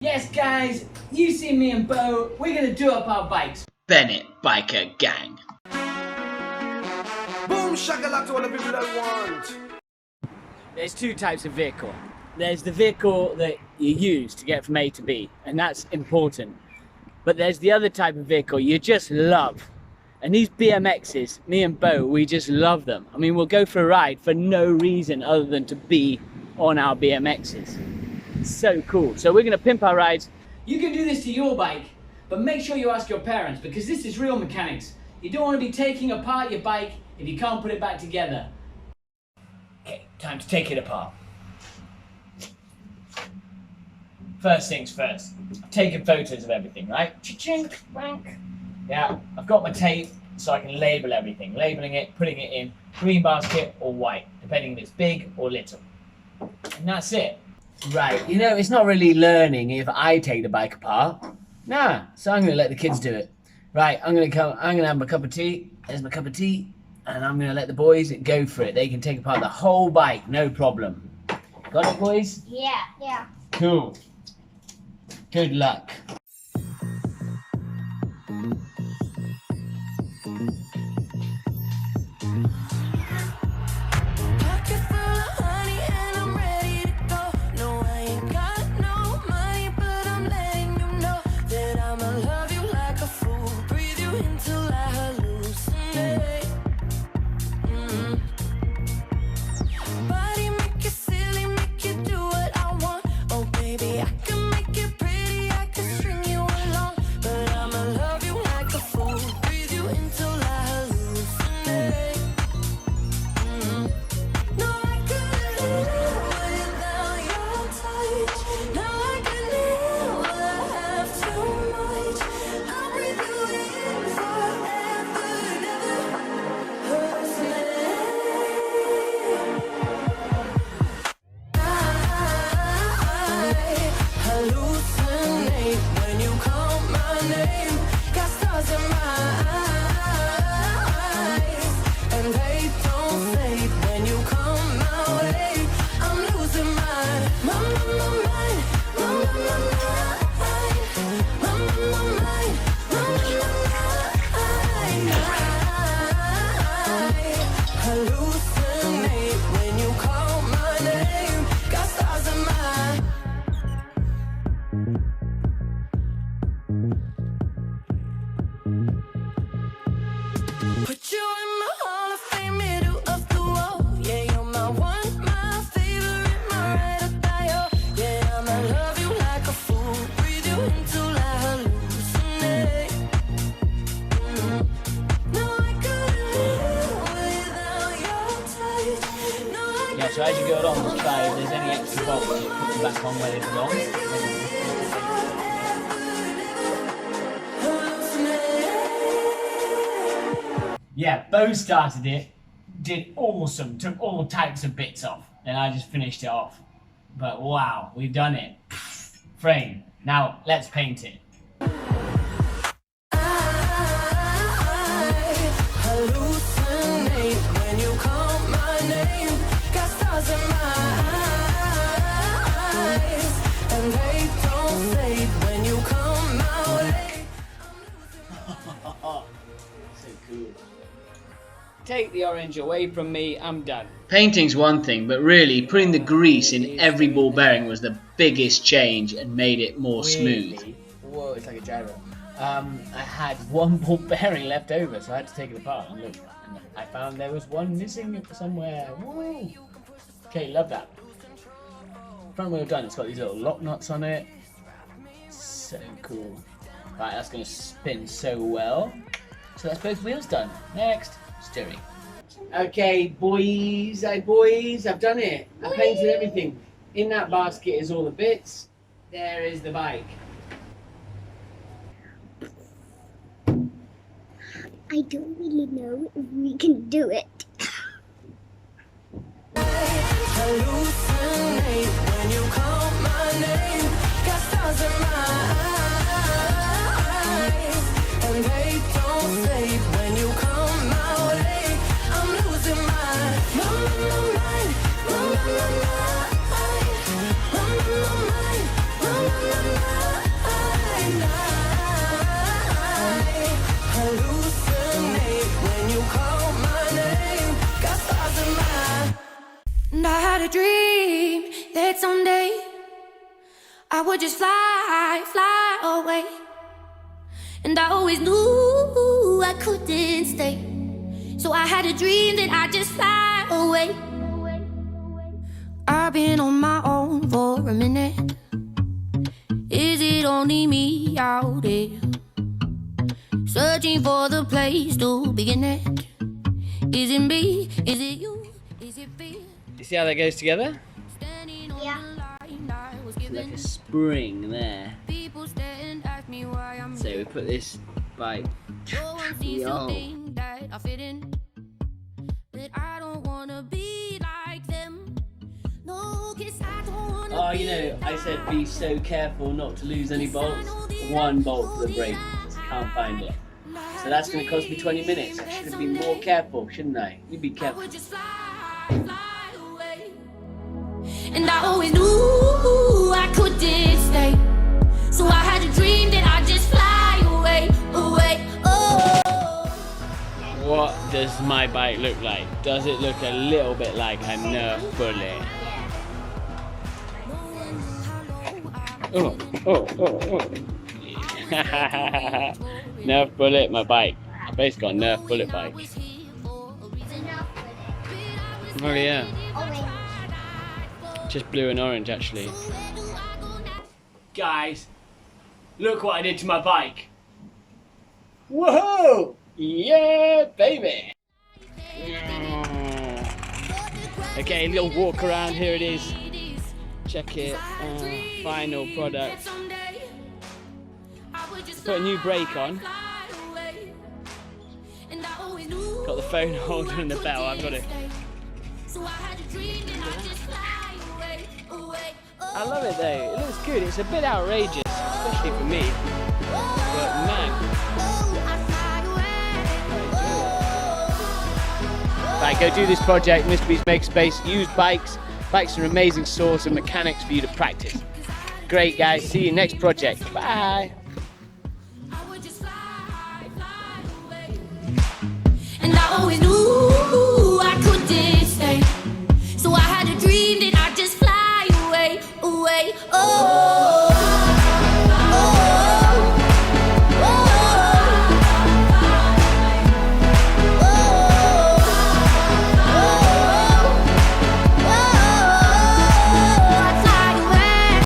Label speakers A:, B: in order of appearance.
A: Yes guys, you see me and Bo, we're gonna do up our bikes.
B: Bennett Biker Gang.
C: Boom shakalaka to all the people that want.
A: There's two types of vehicle. There's the vehicle that you use to get from A to B, and that's important. But there's the other type of vehicle you just love. And these BMXs, me and Bo, we just love them. I mean, we'll go for a ride for no reason other than to be on our BMXs. So cool. So we're gonna pimp our rides. You can do this to your bike, but make sure you ask your parents, because this is real mechanics. You don't want to be taking apart your bike if you can't put it back together. Okay, time to take it apart. First things first, I've taken photos of everything, right? Cha-ching, wank. Yeah, I've got my tape so I can label everything. Labeling it, putting it in green basket or white, depending if it's big or little. And that's it. Right, you know, it's not really learning if I take the bike apart. Nah, so I'm gonna let the kids do it. Right, I'm gonna have my cup of tea. There's my cup of tea. And I'm gonna let the boys go for it. They can take apart the whole bike, no problem. Got it, boys?
D: Yeah.
A: Cool. Good luck. Yeah, so as you go along, just try if there's any extra bolts, you put them back on where they belong. Yeah, Bo started it, did awesome, took all types of bits off, and I just finished it off. But wow, we've done it. Frame. Now, let's paint it. So cool. Take the orange away from me, I'm done.
B: Painting's one thing, but really putting the grease in every ball bearing was the biggest change and made it more smooth.
A: Whoa, it's like a gyro. I had one ball bearing left over, so I had to take it apart and look. And I found there was one missing somewhere. Woo! Okay, love that. Front wheel done. It's got these little lock nuts on it. So cool. Right, that's going to spin so well. So that's both wheels done. Next, steering. Okay, boys, I've done it. I painted everything. In that basket is all the bits. There is the bike.
D: I don't really know if we can do it. Hallucinate when you call my name. Got stars in my eyes, and they don't fade when you come my way. I'm losing my mind. would just fly, fly away. And I always knew I couldn't stay. So I had a dream that I'd just fly away. I've been on my own for a minute. Is it only me out there? Searching for the place to begin it. Is it me? Is it you? Is it fear?
A: You see how that goes together?
D: Yeah.
A: Like a spring there. So we put this bike. Oh, you know, I said be so careful not to lose any bolts. One bolt for the brake. Can't find it. So that's going to cost me 20 minutes. I should have been more careful, shouldn't I? You be careful.
D: And I always knew I couldn't stay. So I had a dream that I'd just fly away, away, oh.
A: What does my bike look like? Does it look a little bit like a NERF bullet? Oh. NERF bullet, my bike. I basically got a NERF bullet bike. Oh yeah. Just blue and orange actually. Guys, look what I did to my bike. Whoa! Yeah, baby! Okay, a little walk around, here it is. Check it, final product. Put a new brake on. Got the phone holder and the bell, I've got it. I love it though, it looks good, it's a bit outrageous, especially for me. But man. Right, go do this project, MRB'sMakerspace. Use bikes. Bikes are an amazing source of mechanics for you to practice. Great guys, see you next project. Bye.
D: And I always knew I couldn't stay. So I had a dream that I'd just fly away, away, oh.